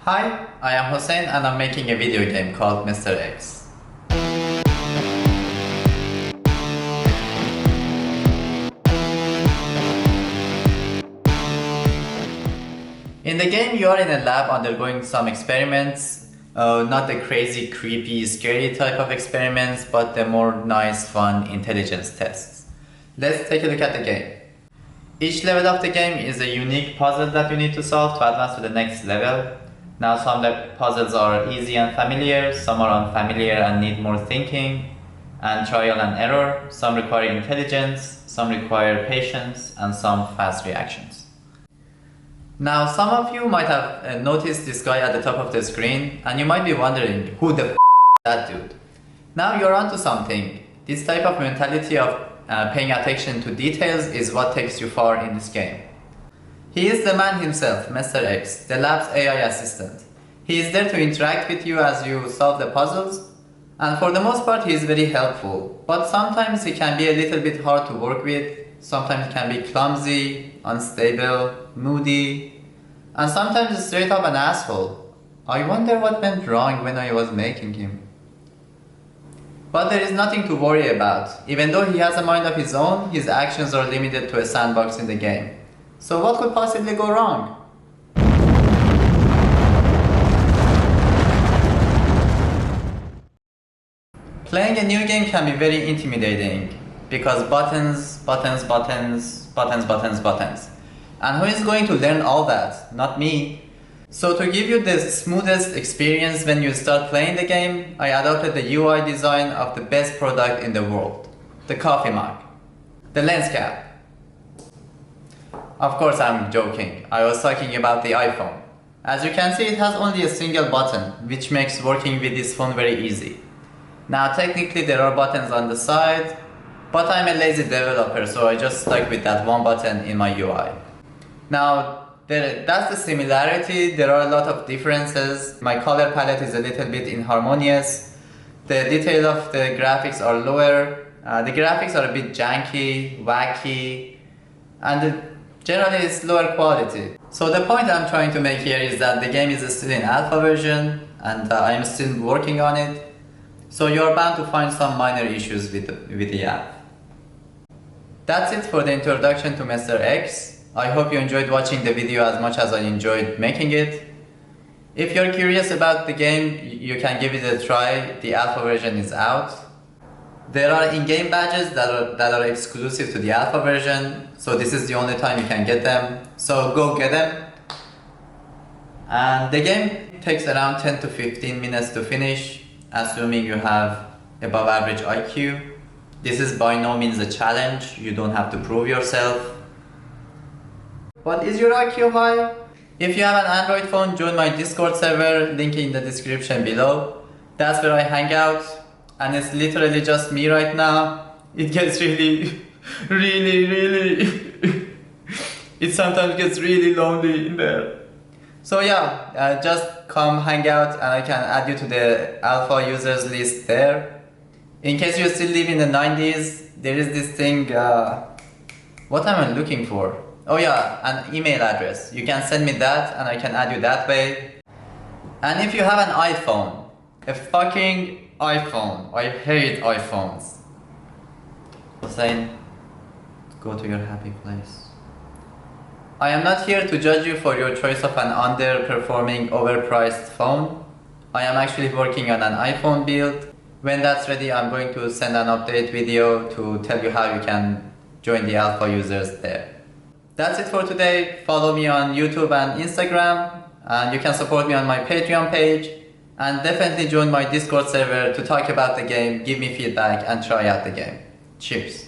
Hi, I am Hossein and I'm making a video game called Mr. X. In the game, you are in a lab undergoing some experiments. Not the crazy, creepy, scary type of experiments, but the more nice, fun intelligence tests. Let's take a look at the game. Each level of the game is a unique puzzle that you need to solve to advance to the next level. Now some puzzles are easy and familiar, some are unfamiliar and need more thinking and trial and error, some require intelligence, some require patience, and some fast reactions. Now some of you might have noticed this guy at the top of the screen and you might be wondering, who the f is that dude? Now you're onto something. This type of mentality of paying attention to details is what takes you far in this game. He is the man himself, Mr. X, the lab's AI assistant. He is there to interact with you as you solve the puzzles, and for the most part he is very helpful, but sometimes he can be a little bit hard to work with, sometimes he can be clumsy, unstable, moody, and sometimes straight up an asshole. I wonder what went wrong when I was making him. But there is nothing to worry about. Even though he has a mind of his own, his actions are limited to a sandbox in the game. So what could possibly go wrong? Playing a new game can be very intimidating because buttons. And who is going to learn all that? Not me. So to give you the smoothest experience when you start playing the game, I adopted the UI design of the best product in the world, the coffee mug, the lens cap. Of course I'm joking, I was talking about the iPhone. As you can see, it has only a single button, which makes working with this phone very easy. Now technically there are buttons on the side, but I'm a lazy developer, so I just stuck with that one button in my UI. Now that's the similarity. There are a lot of differences. My color palette is a little bit inharmonious. The detail of the graphics are lower. The graphics are a bit janky, wacky, and generally it's lower quality. So the point I'm trying to make here is that the game is still in alpha version and I'm still working on it. So you're bound to find some minor issues with the app. That's it for the introduction to Mr. X. I hope you enjoyed watching the video as much as I enjoyed making it. If you're curious about the game, you can give it a try. The alpha version is out. There are in-game badges that are exclusive to the alpha version, so this is the only time you can get them. So go get them. And the game takes around 10 to 15 minutes to finish, assuming you have above average IQ. This is by no means a challenge. You don't have to prove yourself. But is your IQ high? If you have an Android phone, join my Discord server, link in the description below. That's where I hang out, and it's literally just me right now. It gets really, it sometimes gets really lonely in there. So yeah, just come hang out and I can add you to the alpha users list there. In case you still live in the 90s, there is this thing, what am I looking for? Oh yeah, an email address. You can send me that and I can add you that way. And if you have an iPhone, a fucking iPhone, I hate iPhones. Hossein, go to your happy place. I am not here to judge you for your choice of an underperforming, overpriced phone. I am actually working on an iPhone build. When that's ready, I'm going to send an update video to tell you how you can join the alpha users there. That's it for today. Follow me on YouTube and Instagram, and you can support me on my Patreon page, and definitely join my Discord server to talk about the game, give me feedback, and try out the game. Cheers.